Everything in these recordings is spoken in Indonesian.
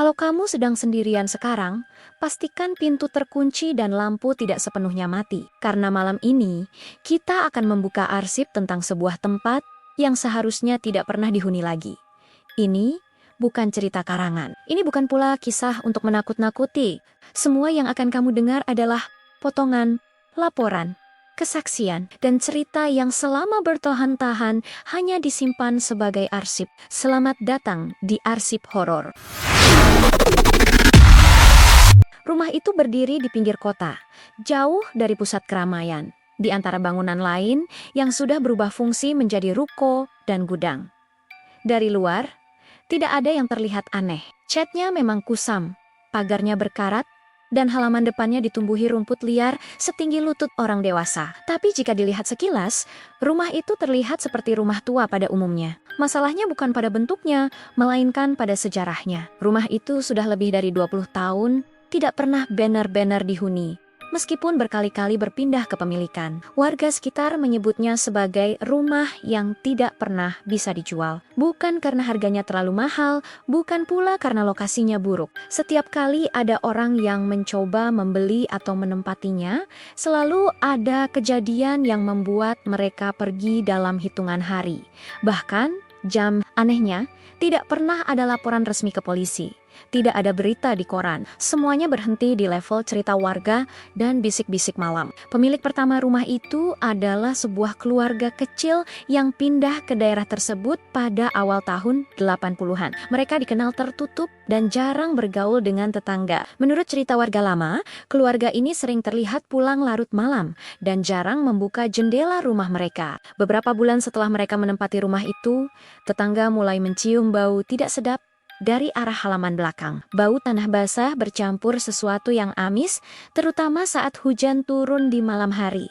Kalau kamu sedang sendirian sekarang, pastikan pintu terkunci dan lampu tidak sepenuhnya mati. Karena malam ini, kita akan membuka arsip tentang sebuah tempat yang seharusnya tidak pernah dihuni lagi. Ini bukan cerita karangan. Ini bukan pula kisah untuk menakut-nakuti. Semua yang akan kamu dengar adalah potongan, laporan, kesaksian, dan cerita yang selama bertahan-tahan hanya disimpan sebagai arsip. Selamat datang di Arsip Horor. Rumah itu berdiri di pinggir kota, jauh dari pusat keramaian, di antara bangunan lain yang sudah berubah fungsi menjadi ruko dan gudang. Dari luar, tidak ada yang terlihat aneh. Catnya memang kusam, pagarnya berkarat, dan halaman depannya ditumbuhi rumput liar setinggi lutut orang dewasa. Tapi jika dilihat sekilas, rumah itu terlihat seperti rumah tua pada umumnya. Masalahnya bukan pada bentuknya, melainkan pada sejarahnya. Rumah itu sudah lebih dari 20 tahun, tidak pernah benar-benar dihuni. Meskipun berkali-kali berpindah kepemilikan, warga sekitar menyebutnya sebagai rumah yang tidak pernah bisa dijual. Bukan karena harganya terlalu mahal, bukan pula karena lokasinya buruk. Setiap kali ada orang yang mencoba membeli atau menempatinya, selalu ada kejadian yang membuat mereka pergi dalam hitungan hari. Bahkan, jam anehnya, tidak pernah ada laporan resmi ke polisi. Tidak ada berita di koran, semuanya berhenti di level cerita warga dan bisik-bisik malam. Pemilik pertama rumah itu adalah sebuah keluarga kecil yang pindah ke daerah tersebut pada awal tahun 80-an. Mereka dikenal tertutup dan jarang bergaul dengan tetangga. Menurut cerita warga lama, keluarga ini sering terlihat pulang larut malam dan jarang membuka jendela rumah mereka. Beberapa bulan setelah mereka menempati rumah itu, tetangga mulai mencium bau tidak sedap dari arah halaman belakang. Bau tanah basah bercampur sesuatu yang amis, terutama saat hujan turun di malam hari.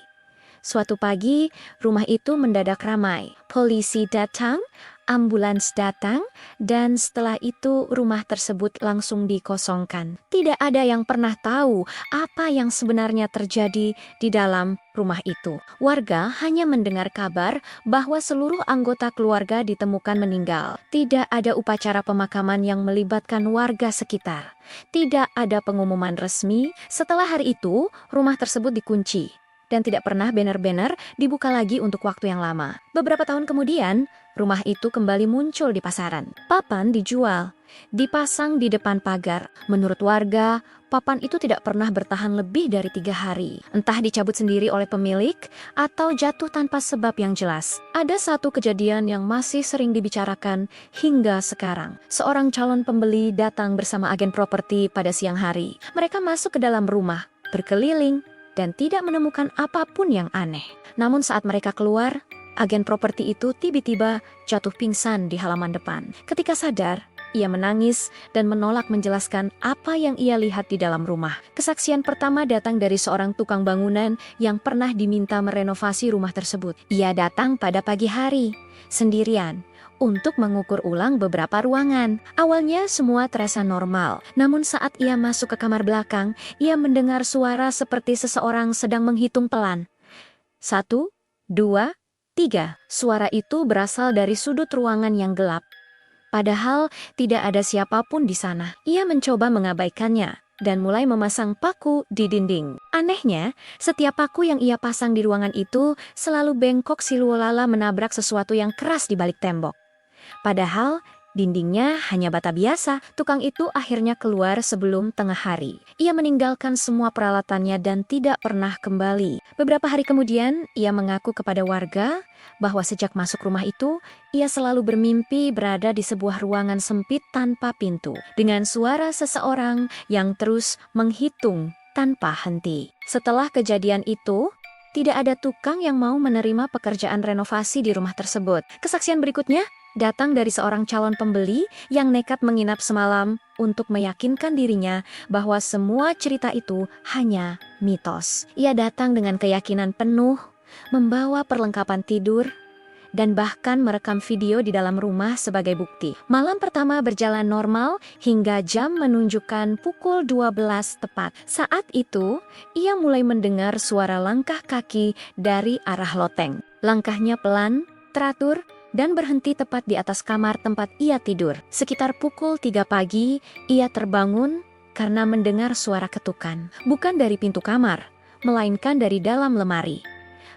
Suatu pagi, rumah itu mendadak ramai. Polisi datang, ambulans datang, dan setelah itu rumah tersebut langsung dikosongkan. Tidak ada yang pernah tahu apa yang sebenarnya terjadi di dalam rumah itu. Warga hanya mendengar kabar bahwa seluruh anggota keluarga ditemukan meninggal. Tidak ada upacara pemakaman yang melibatkan warga sekitar. Tidak ada pengumuman resmi. Setelah hari itu, rumah tersebut dikunci dan tidak pernah benar-benar dibuka lagi untuk waktu yang lama. Beberapa tahun kemudian, rumah itu kembali muncul di pasaran. Papan dijual, dipasang di depan pagar. Menurut warga, papan itu tidak pernah bertahan lebih dari 3 hari. Entah dicabut sendiri oleh pemilik, atau jatuh tanpa sebab yang jelas. Ada satu kejadian yang masih sering dibicarakan hingga sekarang. Seorang calon pembeli datang bersama agen properti pada siang hari. Mereka masuk ke dalam rumah, berkeliling, dan tidak menemukan apapun yang aneh. Namun saat mereka keluar, agen properti itu tiba-tiba jatuh pingsan di halaman depan. Ketika sadar, ia menangis dan menolak menjelaskan apa yang ia lihat di dalam rumah. Kesaksian pertama datang dari seorang tukang bangunan yang pernah diminta merenovasi rumah tersebut. Ia datang pada pagi hari, sendirian, untuk mengukur ulang beberapa ruangan. Awalnya semua terasa normal, namun saat ia masuk ke kamar belakang, ia mendengar suara seperti seseorang sedang menghitung pelan. 1, 2, 3. Suara itu berasal dari sudut ruangan yang gelap. Padahal tidak ada siapapun di sana. Ia mencoba mengabaikannya dan mulai memasang paku di dinding. Anehnya, setiap paku yang ia pasang di ruangan itu selalu bengkok silualala menabrak sesuatu yang keras di balik tembok. Padahal dindingnya hanya bata biasa. Tukang itu akhirnya keluar sebelum tengah hari. Ia meninggalkan semua peralatannya dan tidak pernah kembali. Beberapa hari kemudian, ia mengaku kepada warga bahwa sejak masuk rumah itu, ia selalu bermimpi berada di sebuah ruangan sempit tanpa pintu, dengan suara seseorang yang terus menghitung tanpa henti. Setelah kejadian itu, tidak ada tukang yang mau menerima pekerjaan renovasi di rumah tersebut. Kesaksian berikutnya datang dari seorang calon pembeli yang nekat menginap semalam untuk meyakinkan dirinya bahwa semua cerita itu hanya mitos. Ia datang dengan keyakinan penuh, membawa perlengkapan tidur, dan bahkan merekam video di dalam rumah sebagai bukti. Malam pertama berjalan normal hingga jam menunjukkan pukul 12 tepat. Saat itu, ia mulai mendengar suara langkah kaki dari arah loteng. Langkahnya pelan, teratur, dan berhenti tepat di atas kamar tempat ia tidur. Sekitar pukul 3 pagi, ia terbangun karena mendengar suara ketukan. Bukan dari pintu kamar, melainkan dari dalam lemari.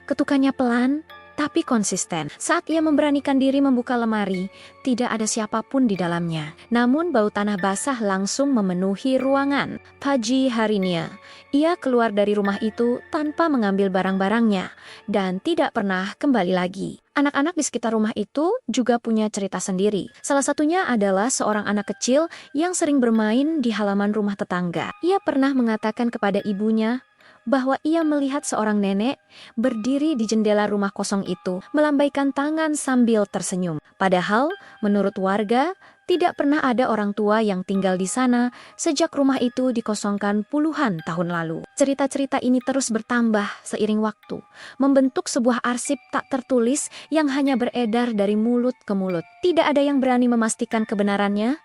Ketukannya pelan, tapi konsisten. Saat ia memberanikan diri membuka lemari, tidak ada siapapun di dalamnya. Namun bau tanah basah langsung memenuhi ruangan. Pagi harinya, ia keluar dari rumah itu tanpa mengambil barang-barangnya dan tidak pernah kembali lagi. Anak-anak di sekitar rumah itu juga punya cerita sendiri. Salah satunya adalah seorang anak kecil yang sering bermain di halaman rumah tetangga. Ia pernah mengatakan kepada ibunya bahwa ia melihat seorang nenek berdiri di jendela rumah kosong itu, melambaikan tangan sambil tersenyum. Padahal, menurut warga, tidak pernah ada orang tua yang tinggal di sana sejak rumah itu dikosongkan puluhan tahun lalu. Cerita-cerita ini terus bertambah seiring waktu, membentuk sebuah arsip tak tertulis yang hanya beredar dari mulut ke mulut. Tidak ada yang berani memastikan kebenarannya,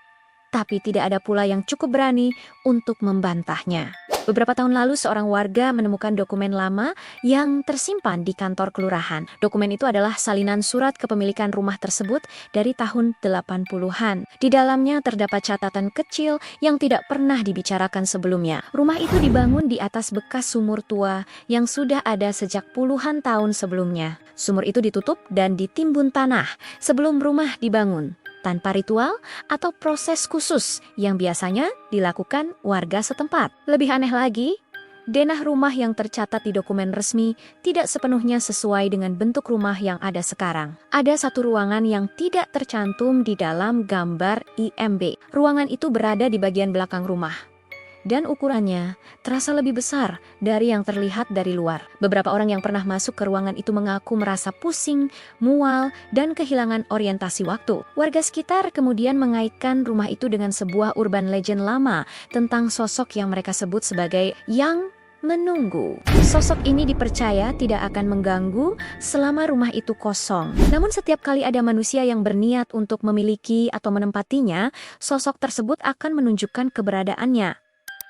tapi tidak ada pula yang cukup berani untuk membantahnya. Beberapa tahun lalu seorang warga menemukan dokumen lama yang tersimpan di kantor kelurahan. Dokumen itu adalah salinan surat kepemilikan rumah tersebut dari tahun 80-an. Di dalamnya terdapat catatan kecil yang tidak pernah dibicarakan sebelumnya. Rumah itu dibangun di atas bekas sumur tua yang sudah ada sejak puluhan tahun sebelumnya. Sumur itu ditutup dan ditimbun tanah sebelum rumah dibangun, tanpa ritual atau proses khusus yang biasanya dilakukan warga setempat. Lebih aneh lagi, denah rumah yang tercatat di dokumen resmi tidak sepenuhnya sesuai dengan bentuk rumah yang ada sekarang. Ada satu ruangan yang tidak tercantum di dalam gambar IMB. Ruangan itu berada di bagian belakang rumah, dan ukurannya terasa lebih besar dari yang terlihat dari luar. Beberapa orang yang pernah masuk ke ruangan itu mengaku merasa pusing, mual, dan kehilangan orientasi waktu. Warga sekitar kemudian mengaitkan rumah itu dengan sebuah urban legend lama tentang sosok yang mereka sebut sebagai yang menunggu. Sosok ini dipercaya tidak akan mengganggu selama rumah itu kosong. Namun setiap kali ada manusia yang berniat untuk memiliki atau menempatinya, sosok tersebut akan menunjukkan keberadaannya.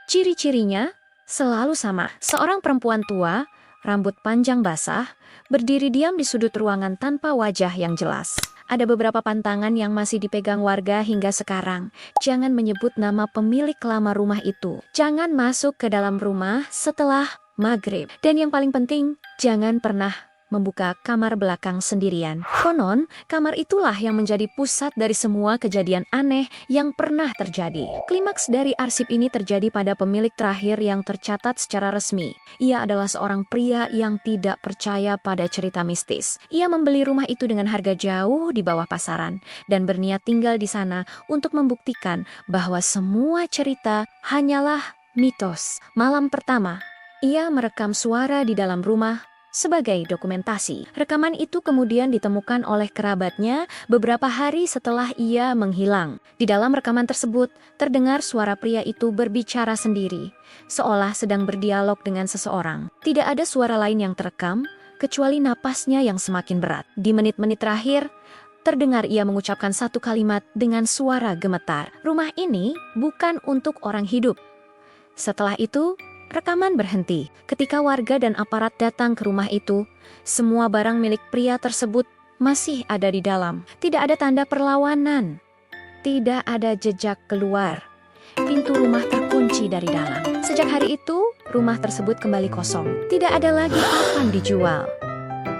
Ciri-cirinya selalu sama. Seorang perempuan tua, rambut panjang basah, berdiri diam di sudut ruangan tanpa wajah yang jelas. Ada beberapa pantangan yang masih dipegang warga hingga sekarang. Jangan menyebut nama pemilik lama rumah itu. Jangan masuk ke dalam rumah setelah maghrib. Dan yang paling penting, jangan pernah membuka kamar belakang sendirian. Konon, kamar itulah yang menjadi pusat dari semua kejadian aneh yang pernah terjadi. Klimaks dari arsip ini terjadi pada pemilik terakhir yang tercatat secara resmi. Ia adalah seorang pria yang tidak percaya pada cerita mistis. Ia membeli rumah itu dengan harga jauh di bawah pasaran dan berniat tinggal di sana untuk membuktikan bahwa semua cerita hanyalah mitos. Malam pertama, ia merekam suara di dalam rumah sebagai dokumentasi. Rekaman itu kemudian ditemukan oleh kerabatnya beberapa hari setelah ia menghilang. Di dalam rekaman tersebut, terdengar suara pria itu berbicara sendiri, seolah sedang berdialog dengan seseorang. Tidak ada suara lain yang terekam, kecuali napasnya yang semakin berat. Di menit-menit terakhir, terdengar ia mengucapkan satu kalimat dengan suara gemetar. Rumah ini bukan untuk orang hidup. Setelah itu, rekaman berhenti. Ketika warga dan aparat datang ke rumah itu, semua barang milik pria tersebut masih ada di dalam. Tidak ada tanda perlawanan. Tidak ada jejak keluar. Pintu rumah terkunci dari dalam. Sejak hari itu, rumah tersebut kembali kosong. Tidak ada lagi papan dijual.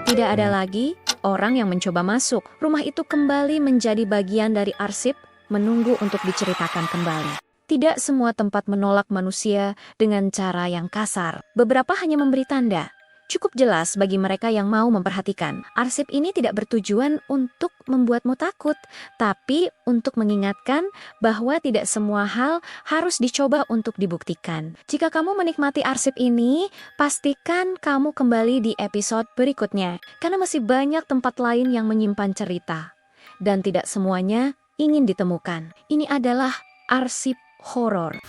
Tidak ada lagi orang yang mencoba masuk. Rumah itu kembali menjadi bagian dari arsip, menunggu untuk diceritakan kembali. Tidak semua tempat menolak manusia dengan cara yang kasar. Beberapa hanya memberi tanda. Cukup jelas bagi mereka yang mau memperhatikan. Arsip ini tidak bertujuan untuk membuatmu takut, tapi untuk mengingatkan bahwa tidak semua hal harus dicoba untuk dibuktikan. Jika kamu menikmati arsip ini, pastikan kamu kembali di episode berikutnya, karena masih banyak tempat lain yang menyimpan cerita. Dan tidak semuanya ingin ditemukan. Ini adalah arsip horor.